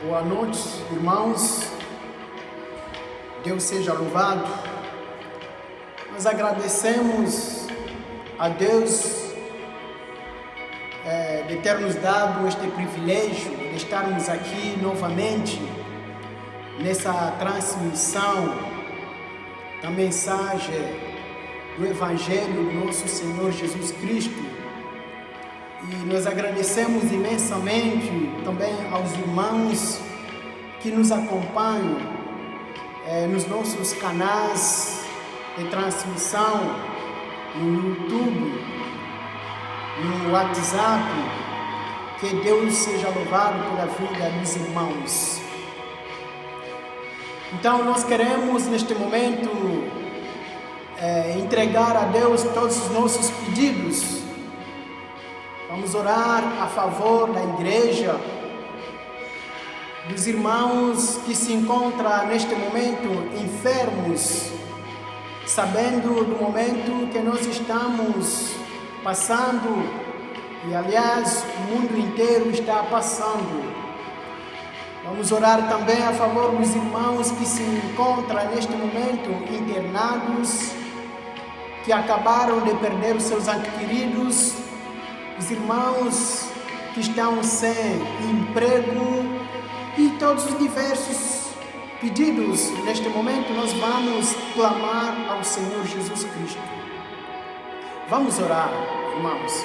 Boa noite, irmãos. Deus seja louvado. Nós agradecemos a Deus de ter nos dado este privilégio de estarmos aqui novamente nessa transmissão da mensagem do Evangelho do nosso Senhor Jesus Cristo. E nós agradecemos imensamente também aos irmãos que nos acompanham nos nossos canais de transmissão, no YouTube, no WhatsApp. Que Deus seja louvado pela vida dos irmãos. Então nós queremos neste momento entregar a Deus todos os nossos pedidos. Vamos orar a favor da igreja, dos irmãos que se encontram neste momento enfermos, sabendo do momento que nós estamos passando e, aliás, o mundo inteiro está passando. Vamos orar também a favor dos irmãos que se encontram neste momento internados, que acabaram de perder os seus entes queridos, os irmãos que estão sem emprego e todos os diversos pedidos. Neste momento nós vamos clamar ao Senhor Jesus Cristo. Vamos orar, irmãos.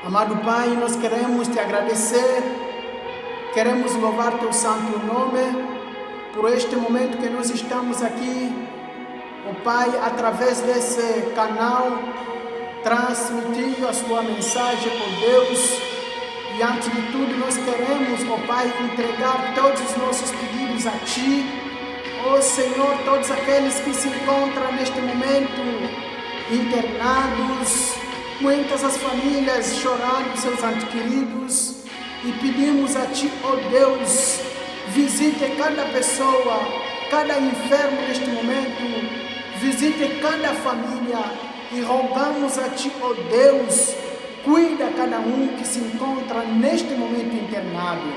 Amado Pai, nós queremos te agradecer, queremos louvar teu santo nome por este momento que nós estamos aqui, ó Pai, através desse canal, transmitindo a sua mensagem, ó Deus. E antes de tudo nós queremos, ó Pai, entregar todos os nossos pedidos a Ti, ó Senhor, todos aqueles que se encontram neste momento internados, muitas as famílias chorando seus entes queridos, e pedimos a Ti, ó Deus, visite cada pessoa, cada enfermo neste momento, visite cada família. E rogamos a Ti, ó Deus, cuida cada um que se encontra neste momento internado.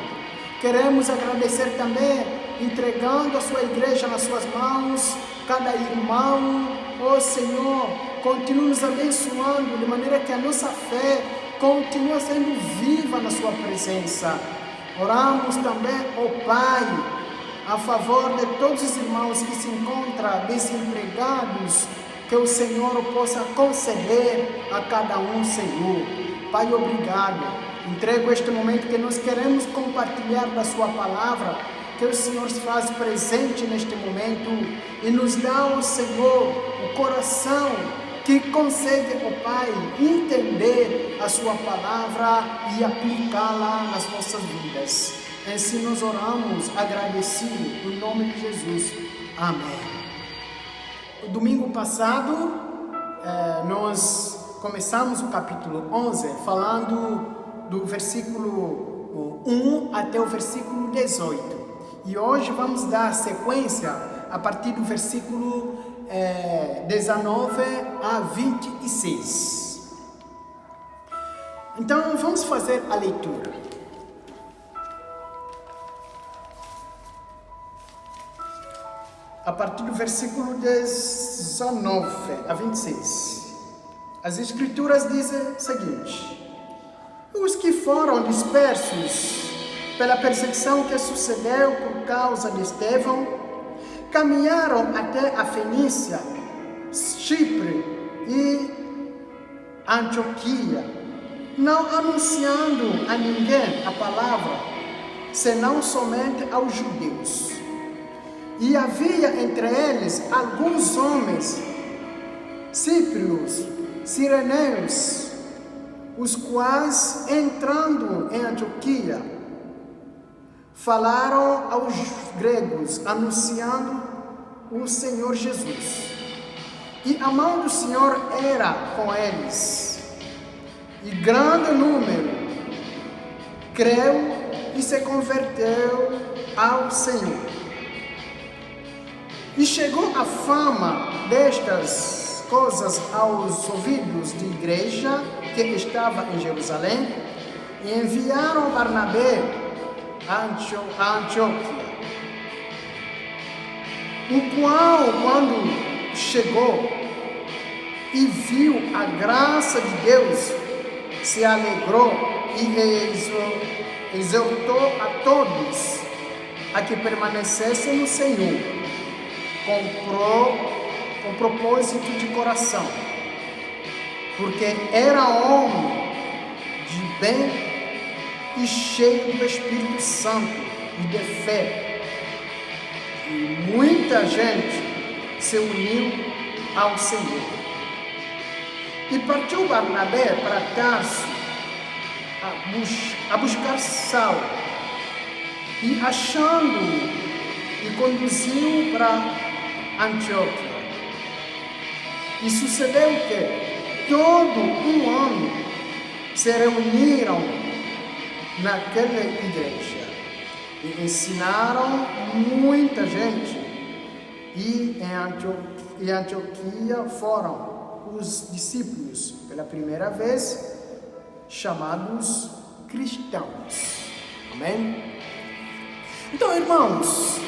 Queremos agradecer também, entregando a sua igreja nas suas mãos, cada irmão. Ó Senhor, continua nos abençoando, de maneira que a nossa fé continua sendo viva na sua presença. Oramos também, ó Pai, a favor de todos os irmãos que se encontram desempregados, que o Senhor possa conceder a cada um, Senhor. Pai, obrigado. Entrego este momento que nós queremos compartilhar da sua palavra, que o Senhor se faz presente neste momento e nos dá, ó Senhor, o coração que concede, ó Pai, entender a sua palavra e aplicá-la nas nossas vidas. Assim nós oramos, agradecido, no nome de Jesus. Amém. O domingo passado, nós começamos o capítulo 11, falando do versículo 1 até o versículo 18. E hoje vamos dar sequência a partir do versículo 19 a 26. Então, vamos fazer a leitura. A partir do versículo 19 a 26. As Escrituras dizem o seguinte: os que foram dispersos pela perseguição que sucedeu por causa de Estevão, caminharam até a Fenícia, Chipre e Antioquia, não anunciando a ninguém a palavra, senão somente aos judeus. E havia entre eles alguns homens cíprios, sireneus, os quais, entrando em Antioquia, falaram aos gregos, anunciando o Senhor Jesus. E a mão do Senhor era com eles, e grande número creu e se converteu ao Senhor. E chegou a fama destas coisas aos ouvidos de igreja que estava em Jerusalém, e enviaram Barnabé Antioquia, o qual, quando chegou e viu a graça de Deus, se alegrou e exortou a todos a que permanecessem no Senhor, com propósito de coração, porque era homem de bem e cheio do Espírito Santo e de fé, e muita gente se uniu ao Senhor. E partiu Barnabé para Tarso a buscar Saulo, e achando-o, e conduziu para Antioquia. E sucedeu que todo um ano se reuniram naquela igreja e ensinaram muita gente, e em Antioquia foram os discípulos pela primeira vez chamados cristãos. Amém? Então, irmãos,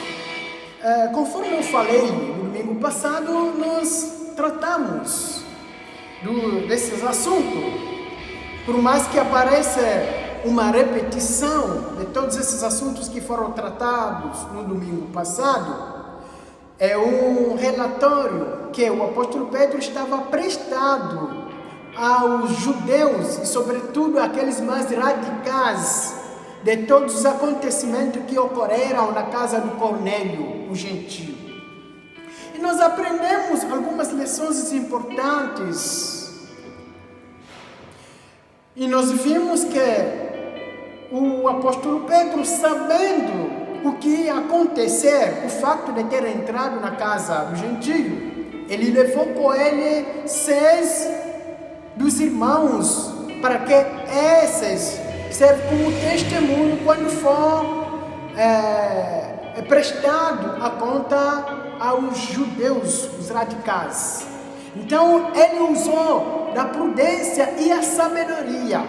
conforme eu falei no domingo passado, nós tratamos desses assuntos. Por mais que apareça uma repetição de todos esses assuntos que foram tratados no domingo passado, é um relatório que o apóstolo Pedro estava prestando aos judeus e sobretudo aqueles mais radicais de todos os acontecimentos que ocorreram na casa de Cornélio, o gentio. E nós aprendemos algumas lições importantes. E nós vimos que o apóstolo Pedro, sabendo o que ia acontecer, o fato de ter entrado na casa do gentio, ele levou com ele 6 dos irmãos, para que esses servem como testemunho quando for prestado a conta aos judeus, os radicais. Então ele usou da prudência e a sabedoria.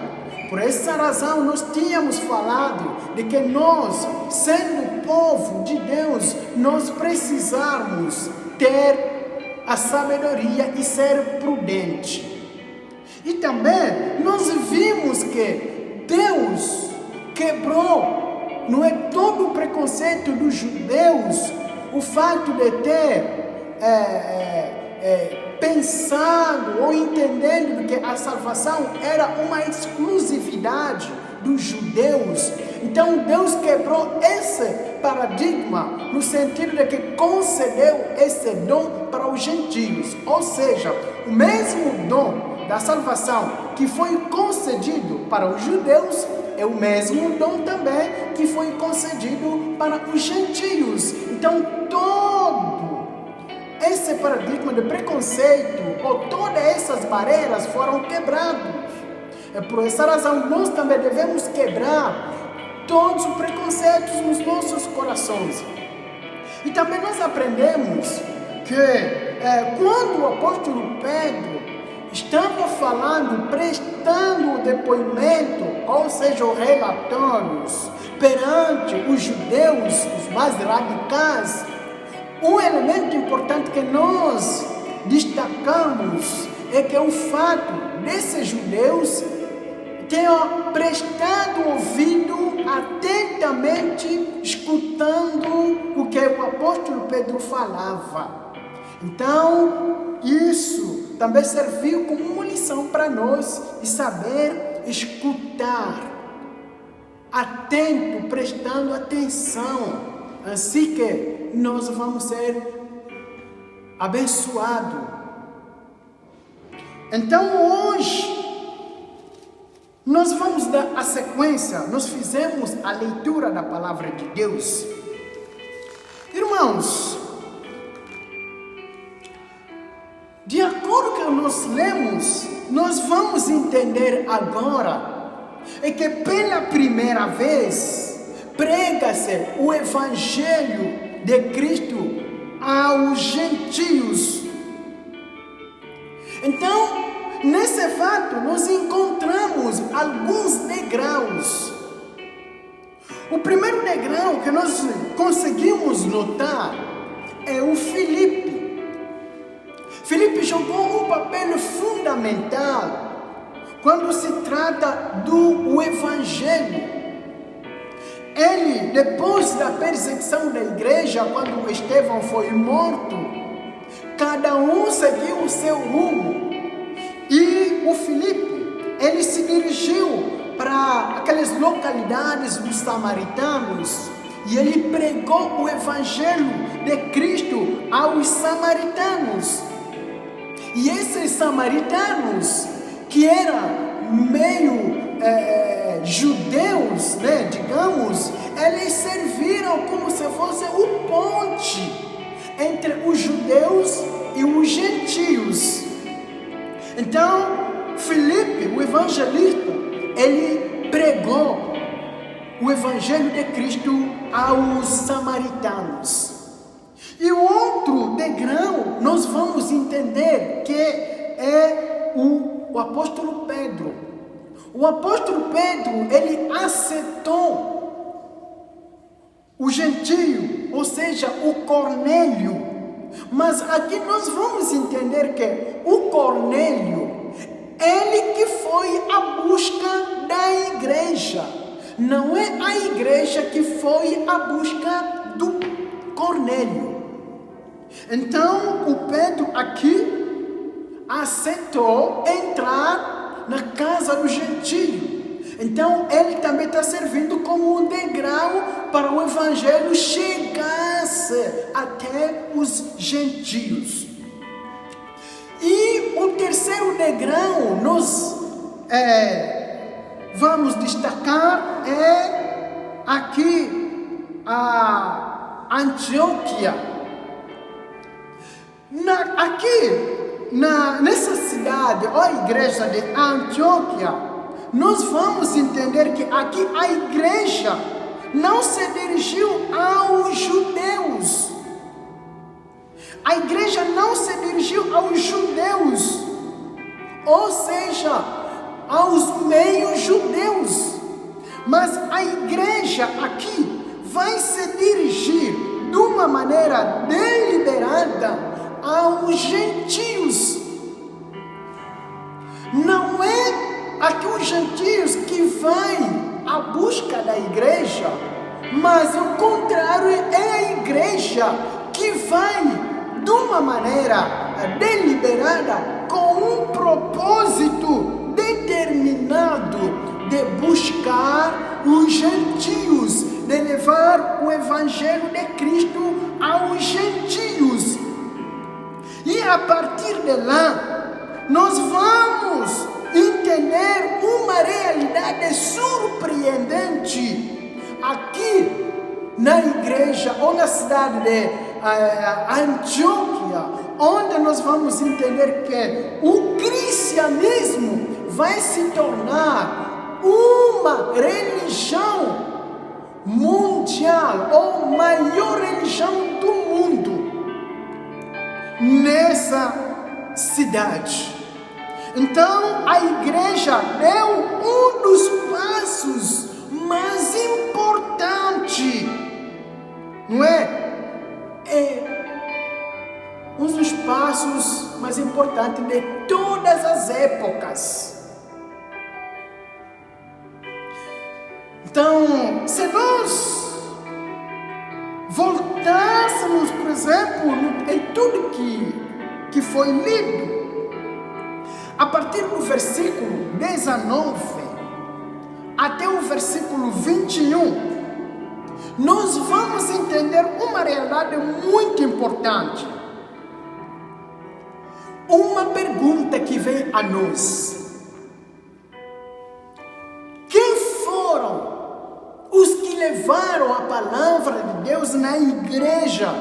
Por essa razão nós tínhamos falado de que nós, sendo povo de Deus, nós precisamos ter a sabedoria e ser prudente. E também nós vimos que Deus quebrou, não é todo o preconceito dos judeus, o fato de ter pensado ou entendendo que a salvação era uma exclusividade dos judeus. Então Deus quebrou esse paradigma no sentido de que concedeu esse dom para os gentios, ou seja, o mesmo dom da salvação que foi concedido para os judeus é o mesmo dom também que foi concedido para os gentios. Então todo esse paradigma de preconceito ou todas essas barreiras foram quebrados. É por essa razão nós também devemos quebrar todos os preconceitos nos nossos corações. E também nós aprendemos que quando o apóstolo Pedro estava falando, prestando o depoimento, ou seja, os relatórios perante os judeus, os mais radicais, um elemento importante que nós destacamos é que o fato desses judeus tenham prestado ouvido atentamente, escutando o que o apóstolo Pedro falava. Então, isso também serviu como uma lição para nós de saber escutar, atento, prestando atenção, assim que nós vamos ser abençoados. Então hoje nós vamos dar a sequência, nós fizemos a leitura da palavra de Deus. Irmãos, de acordo com o que nós lemos, nós vamos entender agora é que pela primeira vez prega-se o Evangelho de Cristo aos gentios. Então, nesse fato, nós encontramos alguns degraus. O primeiro degrau que nós conseguimos notar é o Filipe. Filipe jogou um papel fundamental quando se trata do Evangelho. Ele, depois da perseguição da igreja, quando Estevão foi morto, cada um seguiu o seu rumo. E o Filipe, ele se dirigiu para aquelas localidades dos samaritanos e ele pregou o Evangelho de Cristo aos samaritanos. E esses samaritanos, que eram meio judeus, digamos, eles serviram como se fosse o ponte entre os judeus e os gentios. Então, Filipe, o evangelista, ele pregou o Evangelho de Cristo aos samaritanos. E o outro degrau, nós vamos entender que é o apóstolo Pedro. O apóstolo Pedro, ele aceitou o gentio, ou seja, o Cornélio. Mas aqui nós vamos entender que o Cornélio, ele que foi à busca da igreja. Não é a igreja que foi à busca do Cornélio. Então, o Pedro aqui aceitou entrar na casa do gentio. Então, ele também está servindo como um degrau para o evangelho chegasse até os gentios. E o terceiro degrau nós vamos destacar é aqui a Antioquia. Nessa cidade, ou a igreja de Antioquia, nós vamos entender que aqui a igreja não se dirigiu aos judeus. A igreja não se dirigiu aos judeus, ou seja, aos meios judeus. Mas a igreja aqui vai se dirigir de uma maneira deliberada aos gentios. Não é aqui os gentios que vai à busca da igreja, mas ao contrário, é a igreja que vai de uma maneira deliberada, com um propósito determinado de buscar os gentios, de levar o evangelho de Cristo aos gentios. E a partir de lá, nós vamos entender uma realidade surpreendente aqui na igreja ou na cidade de Antioquia, onde nós vamos entender que o cristianismo vai se tornar uma religião mundial, ou maior religião do mundo nessa cidade. Então a igreja deu um dos passos mais importantes, não é? É um dos passos mais importantes de todas as épocas. Então, se nós voltássemos, por exemplo, em tudo que foi lido, a partir do versículo 19 até o versículo 21, nós vamos entender uma realidade muito importante. Uma pergunta que vem a nós: quem foram os que levaram a palavra de Deus na igreja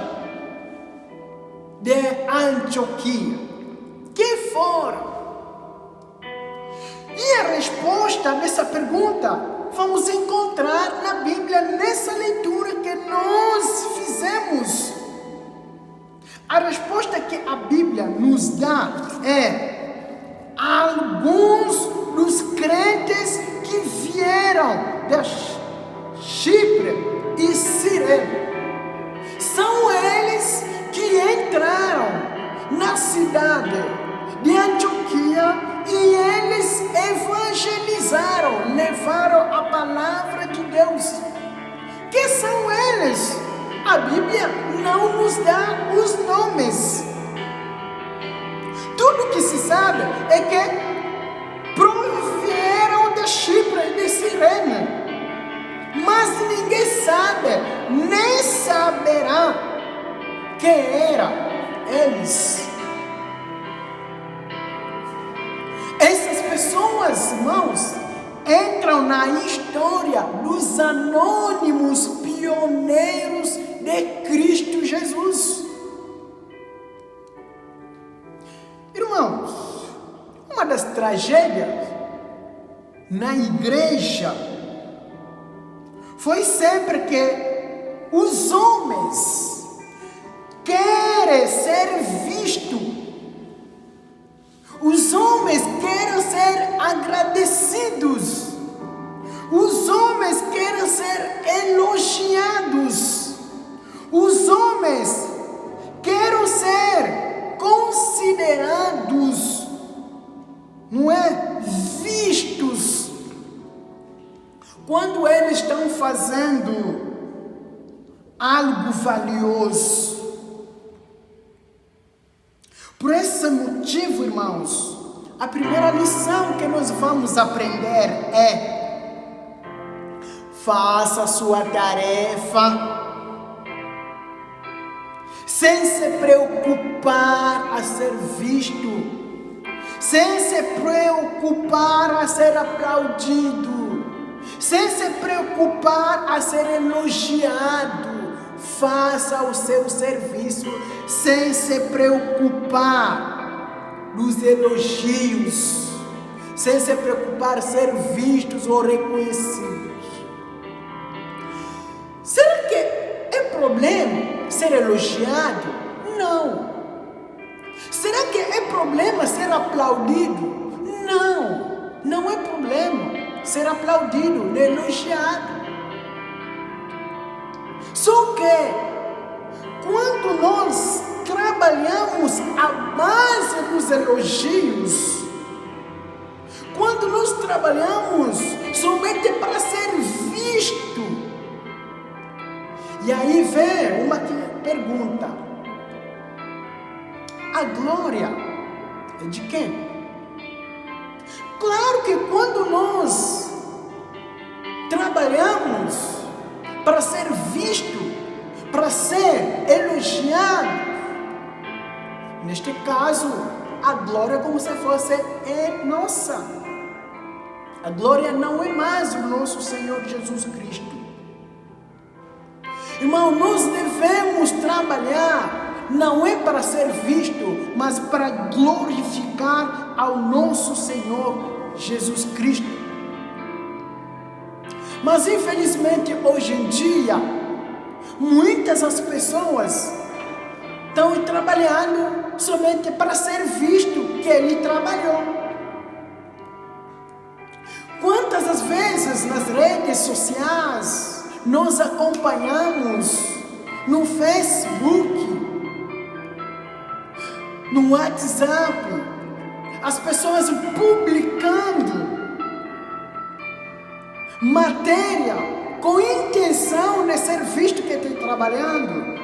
de Antioquia? Quem foram? E a resposta dessa pergunta vamos encontrar na Bíblia, nessa leitura que nós fizemos. A resposta que a Bíblia nos dá é: alguns dos crentes que vieram de Chipre, vezes a Bíblia não nos dá os nomes. Tudo que se sabe é que provieram de Chipre e de Cirene. Mas ninguém sabe, nem saberá quem eram eles. Essas pessoas, irmãos, entram na história dos anônimos pioneiros de Cristo Jesus. Irmãos, uma das tragédias na igreja foi sempre que os homens querem ser vistos, os homens querem ser agradecidos, os homens querem ser elogiados, os homens querem ser considerados, não é? Vistos. Quando eles estão fazendo algo valioso. Por esse motivo, irmãos, a primeira lição que nós vamos aprender é: faça a sua tarefa sem se preocupar a ser visto, sem se preocupar a ser aplaudido, sem se preocupar a ser elogiado. Faça o seu serviço sem se preocupar dos elogios, sem se preocupar ser vistos ou reconhecidos. Será que é problema ser elogiado? Não. Será que é problema ser aplaudido? Não, não é problema ser aplaudido, elogiado. Só que quando nós trabalhamos a base dos elogios, quando nós trabalhamos somente para ser visto, e aí vem uma pergunta: a glória é de quem? Claro que quando nós trabalhamos para ser visto, para ser elogiado, neste caso, a glória é como se fosse nossa. A glória não é mais o nosso Senhor Jesus Cristo. Irmão, nós devemos trabalhar, não é para ser visto, mas para glorificar ao nosso Senhor Jesus Cristo. Mas infelizmente hoje em dia, muitas das pessoas estão trabalhando somente para ser visto que ele trabalhou. Quantas das vezes nas redes sociais nós acompanhamos no Facebook, no WhatsApp, as pessoas publicando matéria com intenção de ser visto que está trabalhando.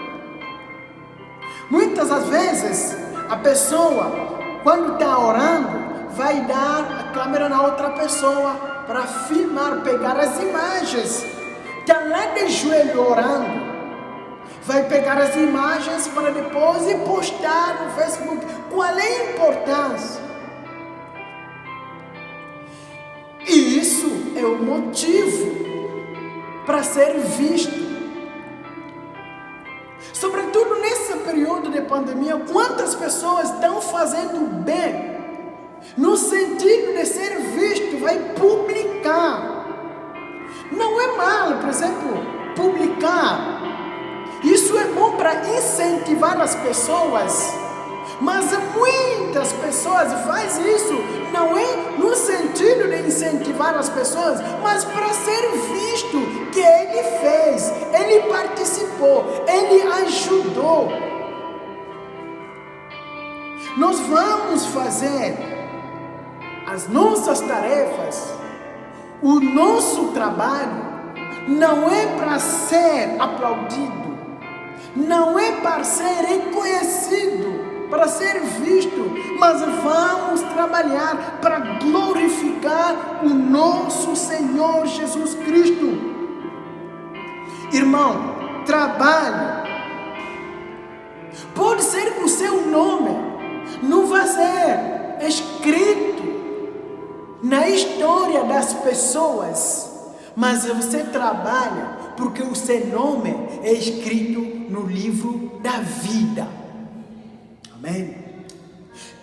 Muitas das vezes a pessoa, quando está orando, vai dar a câmera na outra pessoa para filmar, pegar as imagens. Está lá de joelho orando, vai pegar as imagens para depois postar no Facebook. Qual é a importância? E isso é o motivo para ser visto. Sobretudo nesse período de pandemia, quantas pessoas estão fazendo bem, no sentido de ser visto, vai publicar. Não é mal, por exemplo, publicar. Isso é bom para incentivar as pessoas. Mas muitas pessoas fazem isso, não é no sentido de incentivar as pessoas, mas para ser visto que ele fez, ele participou, ele ajudou. Nós vamos fazer as nossas tarefas, o nosso trabalho, não é para ser aplaudido, não é para ser reconhecido, para ser visto, mas vamos trabalhar para glorificar o nosso Senhor Jesus Cristo. Irmão, trabalhe. Pode ser que o seu nome não vai ser escrito na história das pessoas, mas você trabalha porque o seu nome é escrito no livro da vida. Amém?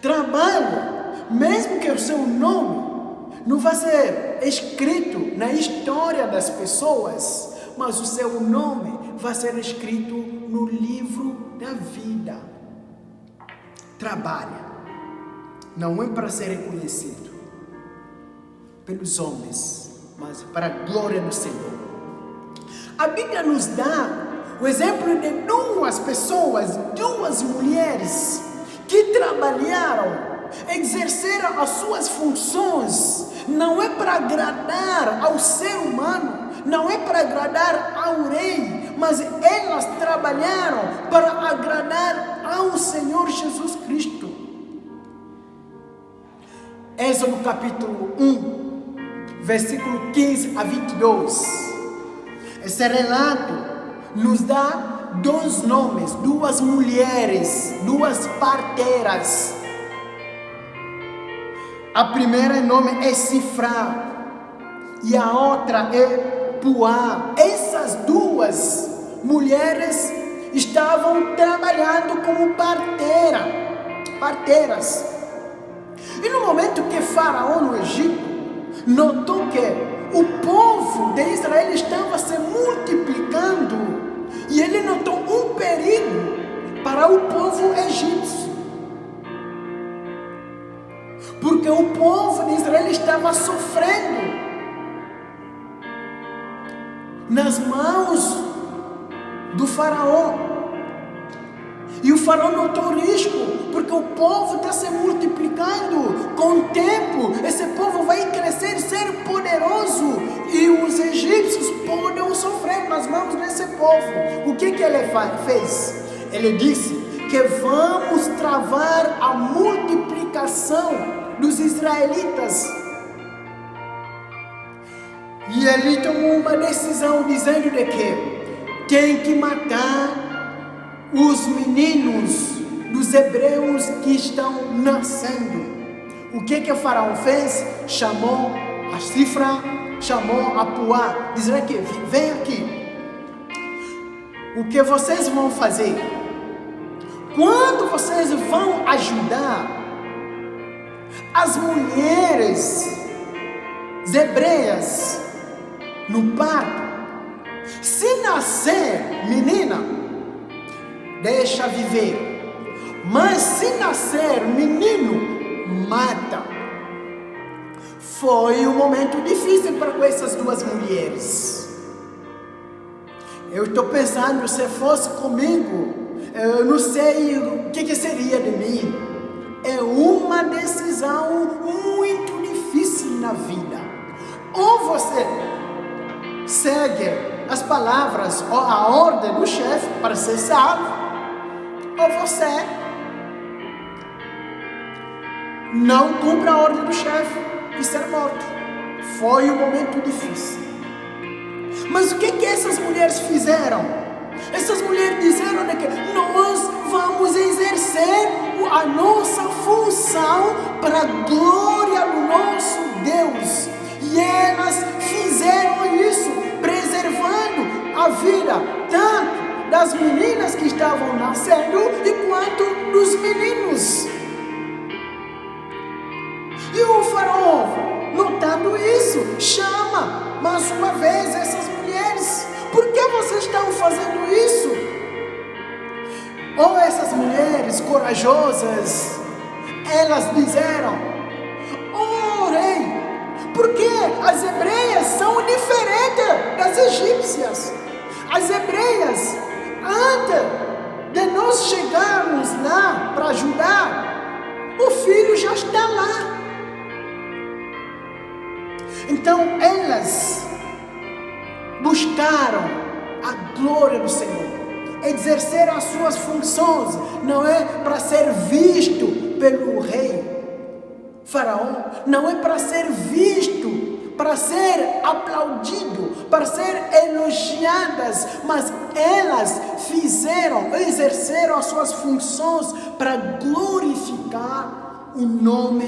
Trabalha, mesmo que o seu nome não vai ser escrito na história das pessoas, mas o seu nome vai ser escrito no livro da vida. Trabalha, não é para ser reconhecido pelos homens, mas para a glória do Senhor. A Bíblia nos dá o exemplo de duas pessoas, duas mulheres que trabalharam, exerceram as suas funções, não é para agradar ao ser humano, não é para agradar ao rei, mas elas trabalharam para agradar ao Senhor Jesus Cristo. Êxodo capítulo 1, versículo 15 a 22. Esse relato nos dá dois nomes, duas mulheres, duas parteiras. A primeira nome é Sifra e a outra é Puá. Essas duas mulheres estavam trabalhando como parteiras. E no momento que Faraó no Egito notou que o povo de Israel estava se multiplicando, e ele notou um perigo para o povo egípcio, porque o povo de Israel estava sofrendo nas mãos do Faraó. E o Faraó notou risco, porque o povo está se multiplicando. Com o tempo, esse povo vai crescer, ser poderoso, e os egípcios podem sofrer nas mãos desse povo. O que ele fez? Ele disse que vamos travar a multiplicação dos israelitas. E ele tomou uma decisão dizendo de que tem que matar os meninos dos hebreus que estão nascendo. O que o Faraó fez? Chamou a Sifra, chamou a Puá, dizendo que vem aqui. O que vocês vão fazer? Quando vocês vão ajudar as mulheres hebreias no parto, se nascer menina, deixa viver, mas se nascer menino, mata. Foi um momento difícil para essas duas mulheres. Eu estou pensando, se fosse comigo, eu não sei o que seria de mim. É uma decisão muito difícil na vida. Ou você segue as palavras ou a ordem do chefe para ser salvo, ou você não cumpre a ordem do chefe e ser morto. Foi um momento difícil. Mas o que essas mulheres fizeram? Essas mulheres disseram que nós vamos exercer a nossa função para a glória do nosso Deus. E elas fizeram isso, preservando a vida tanto das meninas que estavam nascendo e quanto dos meninos. E o Faraó, notando isso, chama mais uma vez essas mulheres. Por que vocês estão fazendo isso? Ou essas mulheres corajosas, elas disseram: oh rei, porque as hebreias são diferentes das egípcias. As hebreias, antes de nós chegarmos lá para ajudar, o filho já está lá. Então elas buscaram a glória do Senhor. Exercer as suas funções não é para ser visto pelo rei Faraó, não é para ser visto, para ser aplaudido, para ser elogiadas, mas elas exerceram as suas funções para glorificar o nome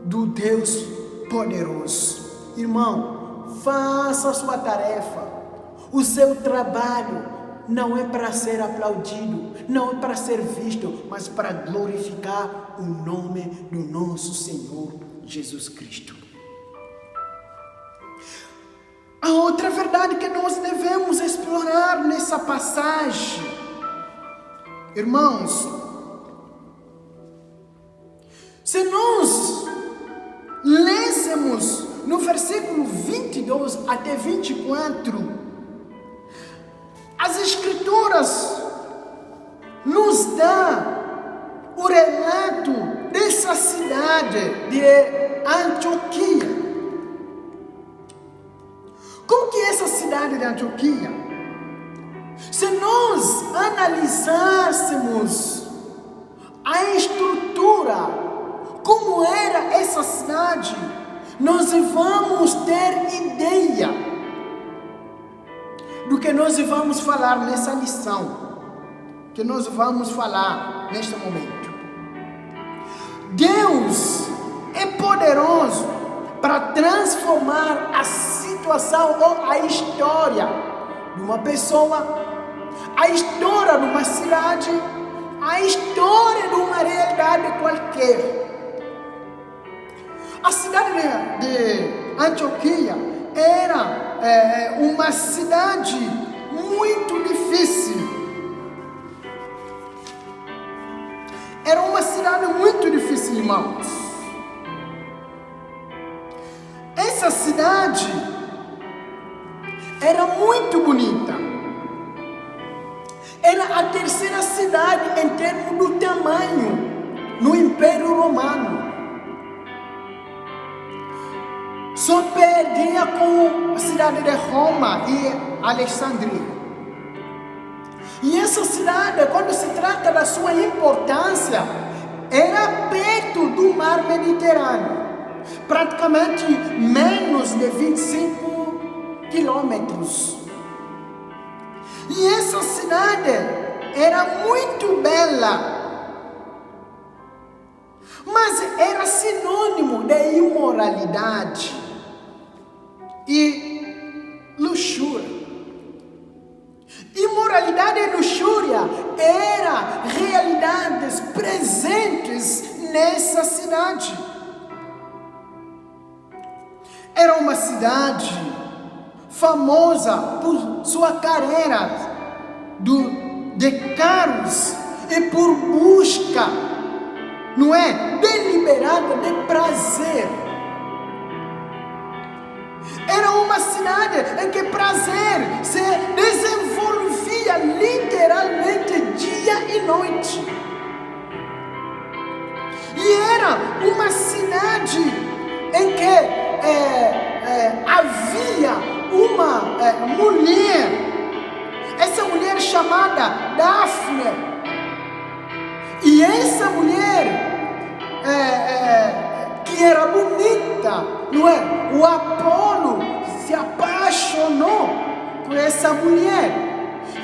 do Deus poderoso. Irmão, faça a sua tarefa, o seu trabalho. Não é para ser aplaudido, não é para ser visto, mas para glorificar o nome do nosso Senhor Jesus Cristo. A outra verdade que nós devemos explorar nessa passagem, irmãos, se nós lêssemos no versículo 22 até 24, as Escrituras nos dão o relato dessa cidade de Antioquia. Como que é essa cidade de Antioquia? Se nós analisássemos a estrutura, como era essa cidade, nós vamos ter ideia do que nós vamos falar nessa lição, que nós vamos falar neste momento. Deus é poderoso para transformar a situação ou a história de uma pessoa, a história de uma cidade, a história de uma realidade qualquer. A cidade de Antioquia era uma cidade muito difícil. Era uma cidade muito difícil, irmãos. Essa cidade era muito bonita. Era a terceira cidade em termos do tamanho no Império Romano. Só perdia com a cidade de Roma e Alexandria. E essa cidade, quando se trata da sua importância, era perto do mar Mediterrâneo. Praticamente menos de 25 quilômetros. E essa cidade era muito bela, mas era sinônimo de imoralidade e luxúria. Imoralidade e luxúria eram realidades presentes nessa cidade. Era uma cidade famosa por sua carreira de carros e por busca, não é, deliberada de prazer. Era uma cidade em que prazer se desenvolvia literalmente dia e noite. E era uma cidade em que havia uma mulher, essa mulher chamada Dafne. E essa mulher que era bonita, não é? O Apolo se apaixonou por essa mulher.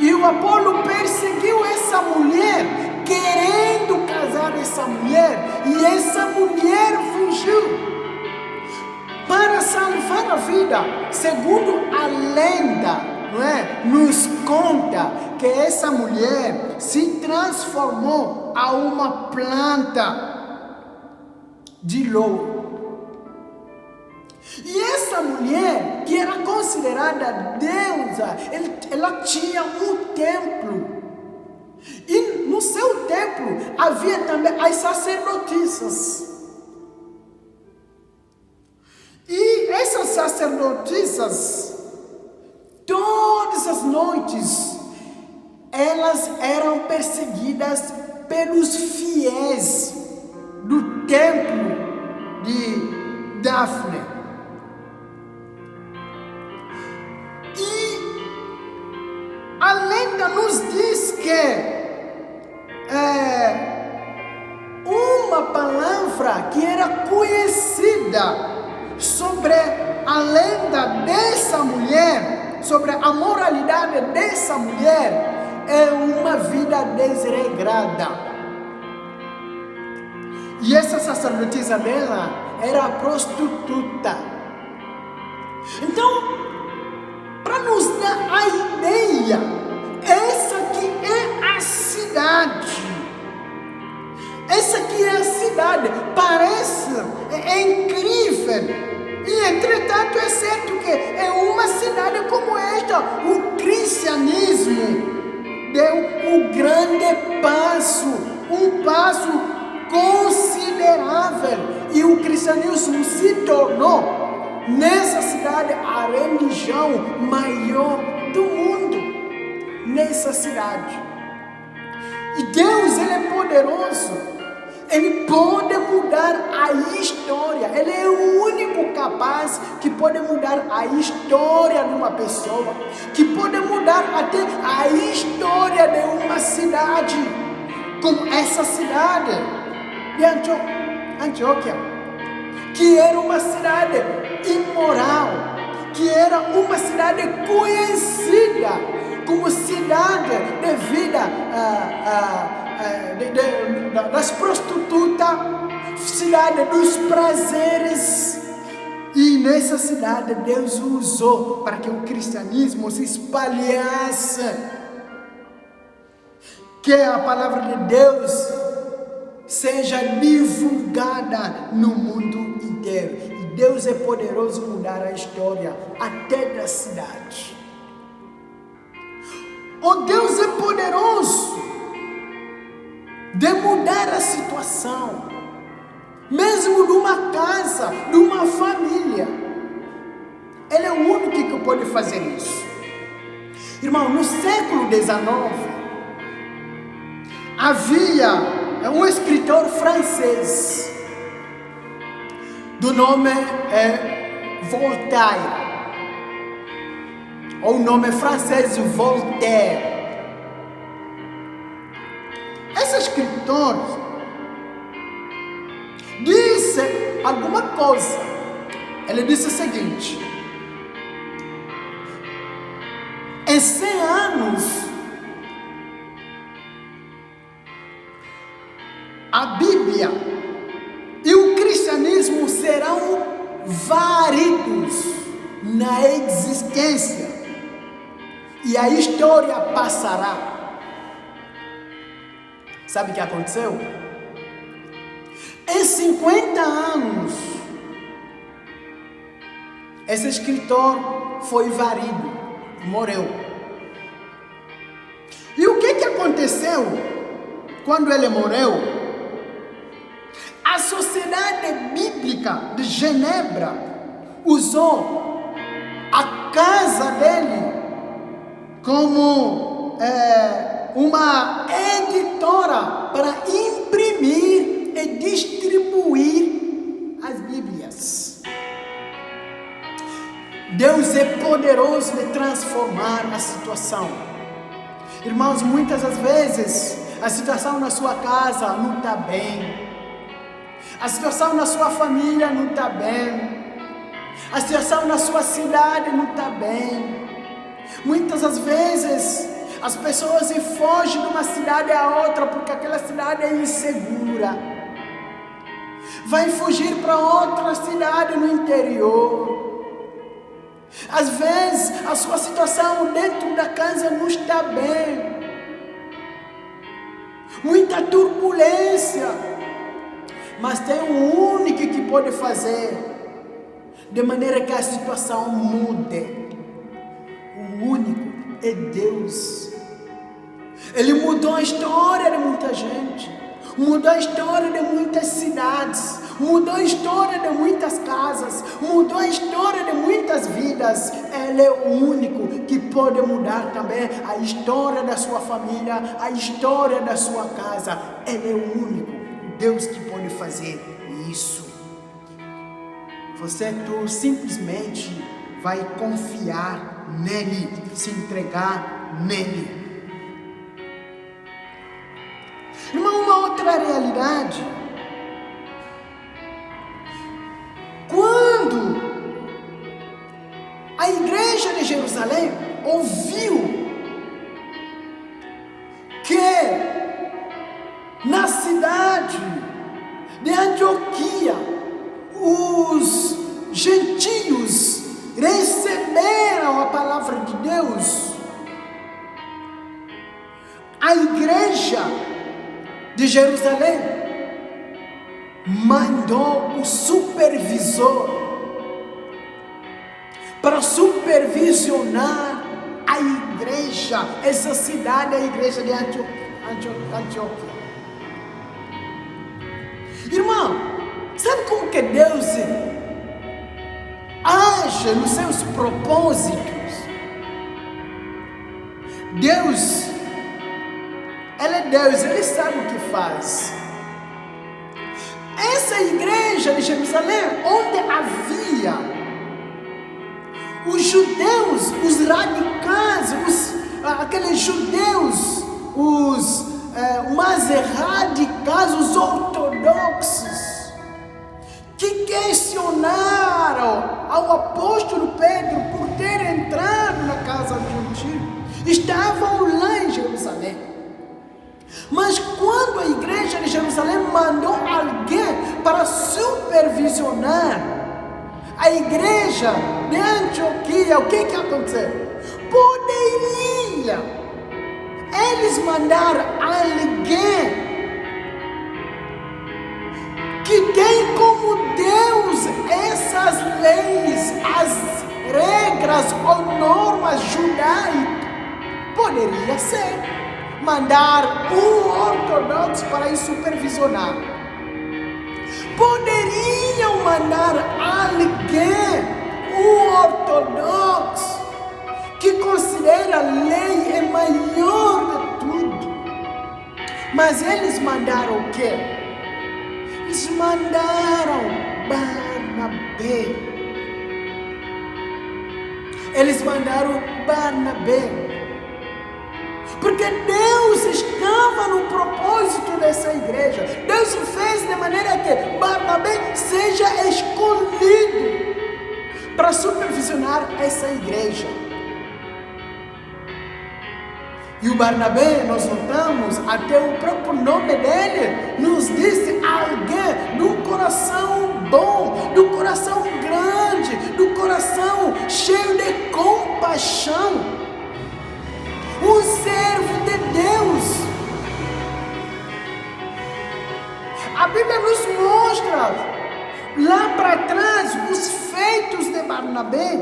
E o Apolo perseguiu essa mulher, querendo casar essa mulher. E essa mulher fugiu. Para salvar a vida, segundo a lenda, não é? Nos conta que essa mulher se transformou a uma planta de louro. E essa mulher, que era considerada deusa, ela tinha um templo. E no seu templo havia também as sacerdotisas. E essas sacerdotisas, todas as noites, elas eram perseguidas pelos fiéis do templo de Dafne. E que uma palavra que era conhecida sobre a lenda dessa mulher, sobre a moralidade dessa mulher, é uma vida desregrada. E essa sacerdotisa dela era prostituta. Então, para nos dar a ideia, essa aqui é a cidade. Essa aqui é a cidade. Parece, é incrível. E entretanto é certo que é uma cidade como esta. O cristianismo deu um grande passo, um passo considerável. E o cristianismo se tornou, nessa cidade, a religião maior do mundo. Nessa cidade. E Deus, Ele é poderoso. Ele pode mudar a história. Ele é o único capaz que pode mudar a história de uma pessoa, que pode mudar até a história de uma cidade, como essa cidade de Antioquia, que era uma cidade imoral, que era uma cidade conhecida como cidade devido das prostitutas, cidade dos prazeres. E nessa cidade Deus usou para que o cristianismo se espalhasse, que a palavra de Deus seja divulgada no mundo inteiro. E Deus é poderoso mudar a história até da cidade. O Deus é poderoso de mudar a situação, mesmo de uma casa, de uma família. Ele é o único que pode fazer isso. Irmão, no século XIX, havia um escritor francês, do nome Voltaire, ou o nome francês Voltaire. Esse escritor disse alguma coisa. Ele disse o seguinte: em 100 anos, a Bíblia e o cristianismo serão varidos na existência, e a história passará. Sabe o que aconteceu? Em 50 anos, esse escritor foi varido, morreu. E o que aconteceu quando ele morreu? A Sociedade Bíblica de Genebra usou a casa dele como uma editora para imprimir e distribuir as Bíblias. Deus é poderoso de transformar a situação. Irmãos, muitas das vezes a situação na sua casa não está bem, a situação na sua família não está bem, a situação na sua cidade não está bem. Muitas das vezes as pessoas fogem de uma cidade a outra porque aquela cidade é insegura. Vai fugir para outra cidade no interior. Às vezes a sua situação dentro da casa não está bem. Muita turbulência. Mas tem um único que pode fazer de maneira que a situação mude. O único é Deus. Ele mudou a história de muita gente, mudou a história de muitas cidades, mudou a história de muitas casas, mudou a história de muitas vidas. Ele é o único que pode mudar também a história da sua família, a história da sua casa. Ele é o único Deus que pode fazer isso. Tu simplesmente vai confiar nele, se entregar nele. Uma outra realidade. Quando a igreja de Jerusalém ouviu que na cidade de Antioquia os gentios receberam a palavra de Deus, a igreja de Jerusalém mandou o supervisor para supervisionar a igreja, essa cidade, a igreja de Antioquia. Irmão, sabe como que Deus age nos seus propósitos? Deus, Ele é Deus, Ele sabe o que faz. Essa igreja de Jerusalém, onde havia os judeus, os radicais, aqueles judeus, os mais radicais, os ortodoxos, que questionaram ao apóstolo Pedro por ter entrado na casa do gentio, estavam lá em Jerusalém. Mas quando a igreja de Jerusalém mandou alguém para supervisionar a igreja de Antioquia, o que aconteceu? Poderia eles mandar alguém que tem como Deus essas leis, as regras ou normas judaicas? Poderia ser mandar um ortodoxo para ir supervisionar. Poderiam mandar alguém, um ortodoxo, que considera a lei é maior de tudo. Mas eles mandaram o quê? Eles mandaram Barnabé. Eles mandaram Barnabé. Porque Deus estava no propósito dessa igreja. Deus fez de maneira que Barnabé seja escolhido para supervisionar essa igreja. E o Barnabé, nós notamos, até o próprio nome dele nos diz alguém do coração bom, do coração grande, do coração cheio de compaixão. Um servo de Deus. A Bíblia nos mostra lá para trás os feitos de Barnabé.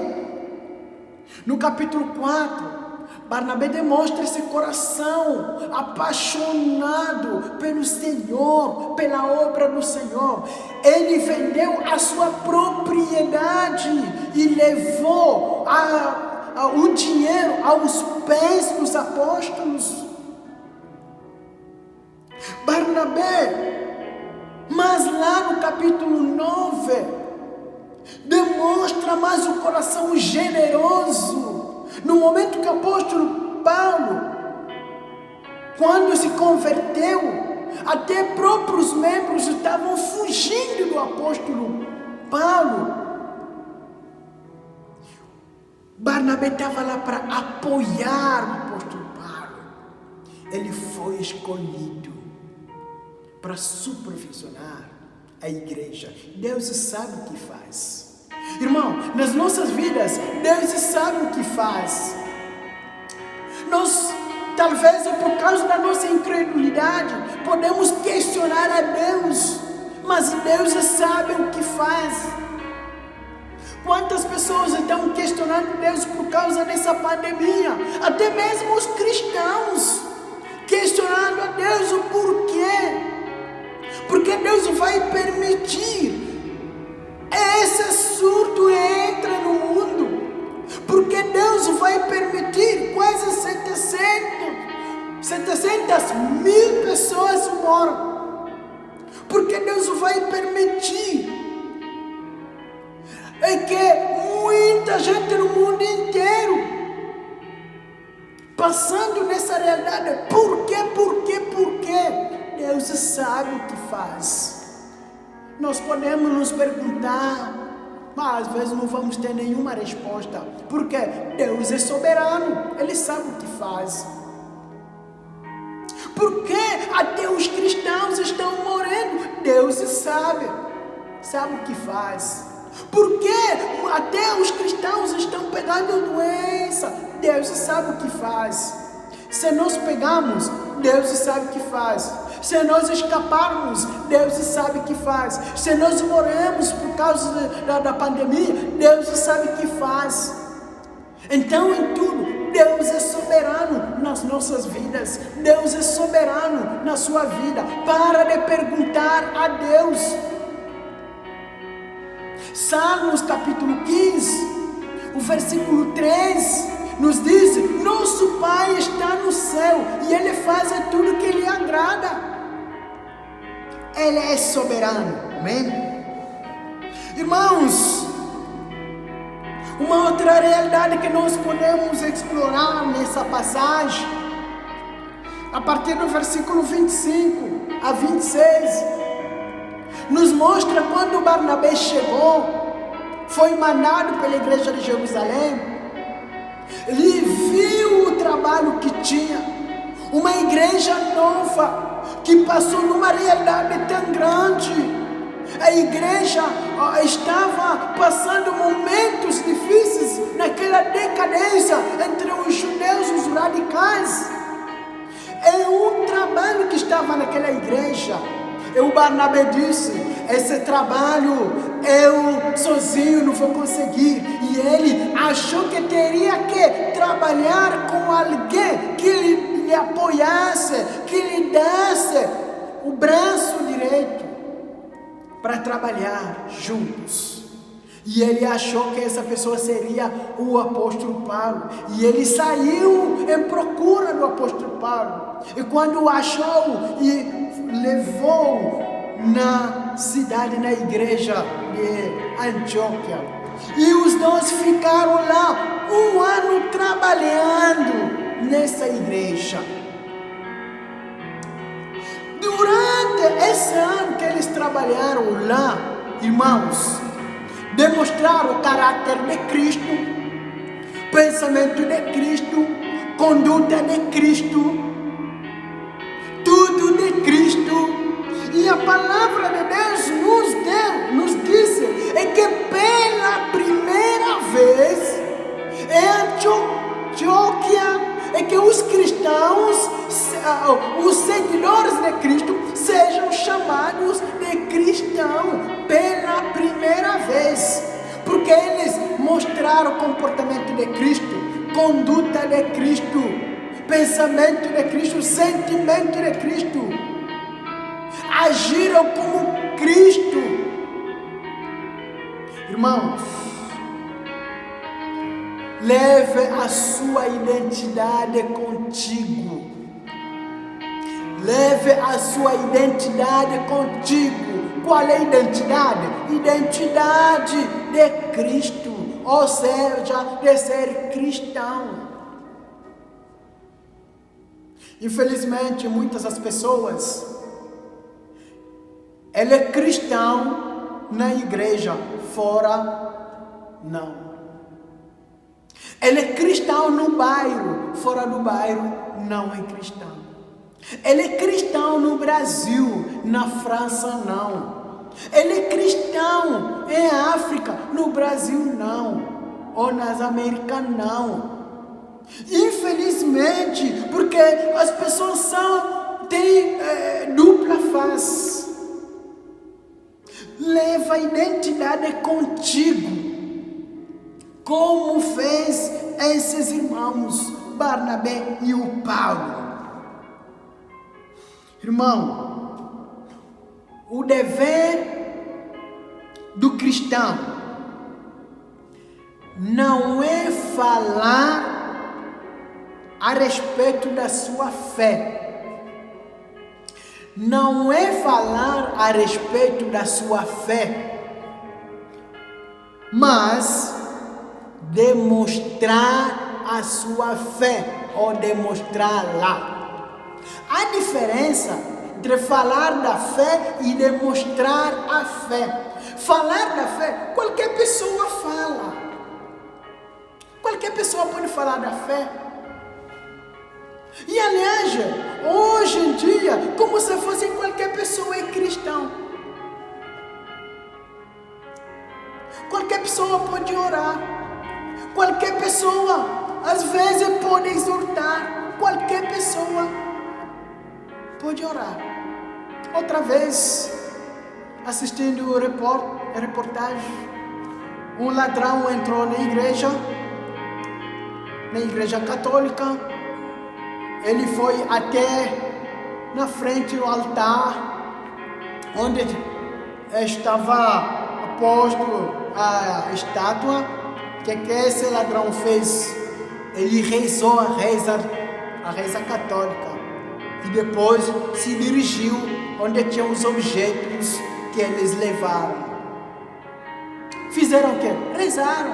No capítulo 4, Barnabé demonstra esse coração apaixonado pelo Senhor, pela obra do Senhor. Ele vendeu a sua propriedade e levou o dinheiro aos pés dos apóstolos. Barnabé, mas lá no capítulo 9, demonstra mais o coração generoso. No momento que o apóstolo Paulo, quando se converteu, até próprios membros estavam fugindo do apóstolo Paulo. Barnabé estava lá para apoiar o apóstolo Paulo. Ele foi escolhido para supervisionar a igreja. Deus sabe o que faz. Irmão, nas nossas vidas, Deus sabe o que faz. Nós, talvez por causa da nossa incredulidade, podemos questionar a Deus, mas Deus sabe o que faz. Quantas pessoas estão questionando Deus por causa dessa pandemia? Até mesmo os cristãos questionando a Deus o porquê. Porque Deus vai permitir esse surto entra no mundo? Porque Deus vai permitir quase 700 mil pessoas morram? Porque Deus vai permitir que muita gente no mundo inteiro passando nessa realidade? Por quê? Deus sabe o que faz. Nós podemos nos perguntar, mas às vezes não vamos ter nenhuma resposta, porque Deus é soberano, Ele sabe o que faz. Por que até os cristãos estão morrendo? Deus sabe o que faz. Por que até os cristãos estão pegando doença? Deus sabe o que faz. Se nós pegarmos, Deus sabe o que faz. Se nós escaparmos, Deus sabe o que faz. Se nós morremos por causa da pandemia, Deus sabe o que faz. Então, em tudo, Deus é soberano nas nossas vidas. Deus é soberano na sua vida. Para de perguntar a Deus. Salmos capítulo 15, o versículo 3, nos diz: nosso Pai está no céu e Ele faz tudo que lhe agrada. Ele é soberano, amém? Irmãos, uma outra realidade que nós podemos explorar nessa passagem, a partir do versículo 25 a 26, nos mostra quando Barnabé chegou, foi mandado pela igreja de Jerusalém. Ele viu o trabalho que tinha, uma igreja nova, que passou numa realidade tão grande. A igreja estava passando momentos difíceis naquela decadência entre os judeus e os radicais. É um trabalho que estava naquela igreja. E o Barnabé disse: esse trabalho eu sozinho não vou conseguir. E ele achou que teria que trabalhar com alguém que lhe apoiasse, que lhe desse o braço direito para trabalhar juntos. E ele achou que essa pessoa seria o apóstolo Paulo. E ele saiu em procura do apóstolo Paulo. E quando o achou, e levou na cidade, na igreja de Antioquia. E os dois ficaram lá 1 ano trabalhando nessa igreja. Durante esse ano que eles trabalharam lá, irmãos, demonstraram o caráter de Cristo, pensamento de Cristo, conduta de Cristo, tudo de Cristo. E a palavra de Deus nos disse é que pela primeira vez em Antioquia é que os cristãos, os seguidores de Cristo, sejam chamados de cristão pela primeira vez, porque eles mostraram o comportamento de Cristo, conduta de Cristo, pensamento de Cristo, sentimento de Cristo, agiram como Cristo. Irmãos, leve a sua identidade contigo. Leve a sua identidade contigo. Qual é a identidade? Identidade de Cristo, ou seja, de ser cristão. Infelizmente, muitas das pessoas, ele é cristão na igreja, fora não. Ele é cristão no bairro, fora do bairro não é cristão. Ele é cristão no Brasil, na França não. Ele é cristão em África, no Brasil não. Ou nas Américas não. Infelizmente, porque as pessoas têm dupla face. Leva a identidade contigo, como fez esses irmãos Barnabé e o Paulo. Irmão, o dever do cristão não é falar a respeito da sua fé. Não é falar a respeito da sua fé, mas demonstrar a sua fé ou demonstrá-la. A diferença entre falar da fé e demonstrar a fé. Falar da fé, qualquer pessoa fala. Qualquer pessoa pode falar da fé. E aliás, hoje em dia, como se fosse qualquer pessoa é cristão. Qualquer pessoa pode orar. Qualquer pessoa, às vezes, pode exortar. Qualquer pessoa pode orar. Outra vez, assistindo reportagem, um ladrão entrou na igreja católica. Ele foi até na frente do altar, onde estava posto a estátua. Que esse ladrão fez? Ele rezou a reza católica e depois se dirigiu onde tinham os objetos que eles levaram. Fizeram o quê? Rezaram.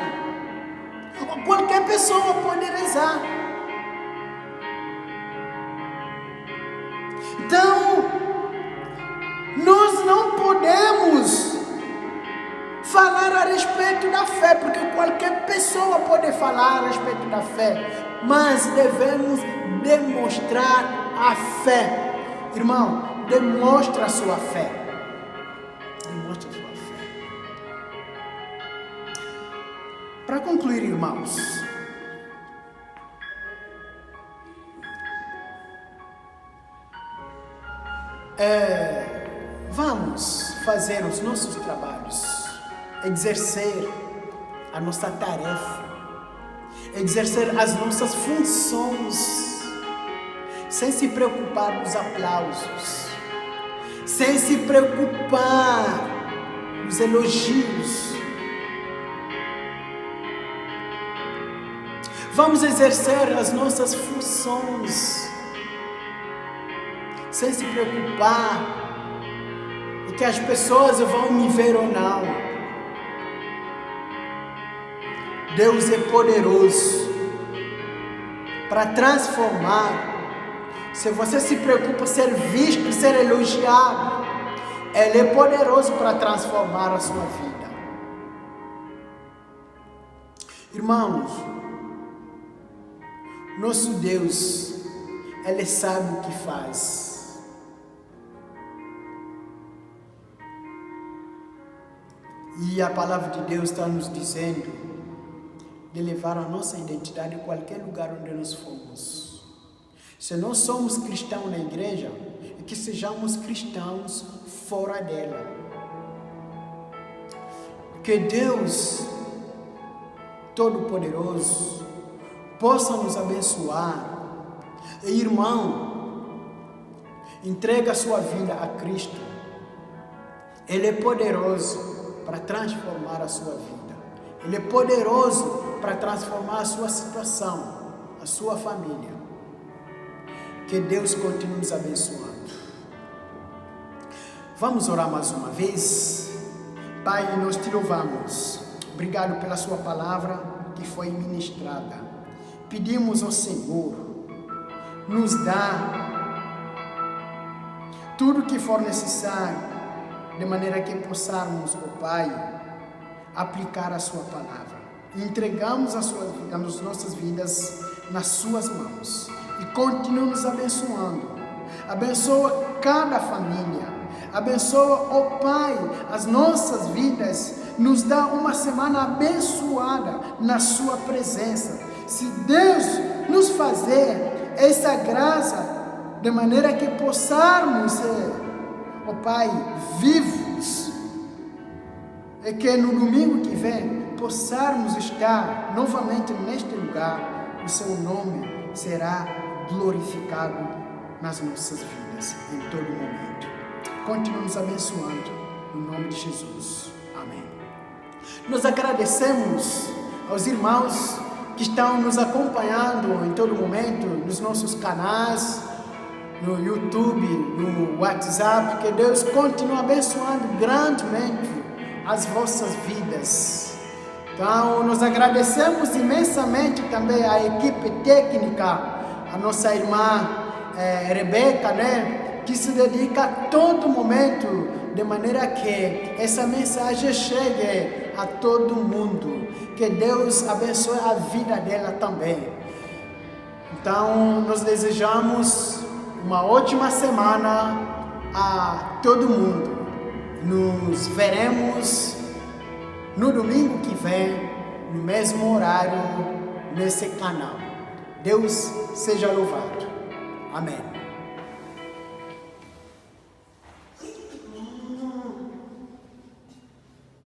Qualquer pessoa pode rezar. Então, nós não podemos falar a respeito da fé, porque qualquer pessoa pode falar a respeito da fé, mas devemos demonstrar a fé. Irmão, demonstra a sua fé. Demonstra a sua fé. Para concluir, irmãos, vamos fazer os nossos trabalhos, exercer a nossa tarefa, exercer as nossas funções, sem se preocupar com os aplausos, sem se preocupar com os elogios. Vamos exercer as nossas funções, sem se preocupar de que as pessoas vão me ver ou não. Deus é poderoso para transformar. Se você se preocupa em ser visto, ser elogiado, Ele é poderoso para transformar a sua vida. Irmãos, nosso Deus, Ele sabe o que faz. E a palavra de Deus está nos dizendo de levar a nossa identidade em qualquer lugar onde nós formos. Se nós somos cristãos na igreja, é que sejamos cristãos fora dela. Que Deus Todo-Poderoso possa nos abençoar. E, irmão, entrega a sua vida a Cristo. Ele é poderoso para transformar a sua vida. Ele é poderoso para transformar a sua situação, a sua família. Que Deus continue nos abençoando. Vamos orar mais uma vez. Pai, nós te louvamos. Obrigado pela sua palavra que foi ministrada. Pedimos ao Senhor, nos dá tudo que for necessário, de maneira que possamos, ó Pai, aplicar a sua palavra. Entregamos as nossas vidas nas suas mãos e continua nos abençoando. Abençoa cada família. Abençoa, ó Pai, as nossas vidas. Nos dá uma semana abençoada na sua presença. Se Deus nos fazer essa graça, de maneira que possamos ser, ó Pai, vivos, e que no domingo que vem possamos estar novamente neste lugar, o seu nome será glorificado nas nossas vidas em todo momento. Continue nos abençoando, no nome de Jesus. Amém. Nós agradecemos aos irmãos que estão nos acompanhando em todo momento, nos nossos canais, no YouTube, no WhatsApp. Que Deus continue abençoando grandemente as vossas vidas. Então, nós agradecemos imensamente também a equipe técnica, a nossa irmã Rebeca, que se dedica a todo momento, de maneira que essa mensagem chegue a todo mundo. Que Deus abençoe a vida dela também. Então, nós desejamos uma ótima semana a todo mundo. Nos veremos no domingo que vem, no mesmo horário, nesse canal. Deus seja louvado. Amém.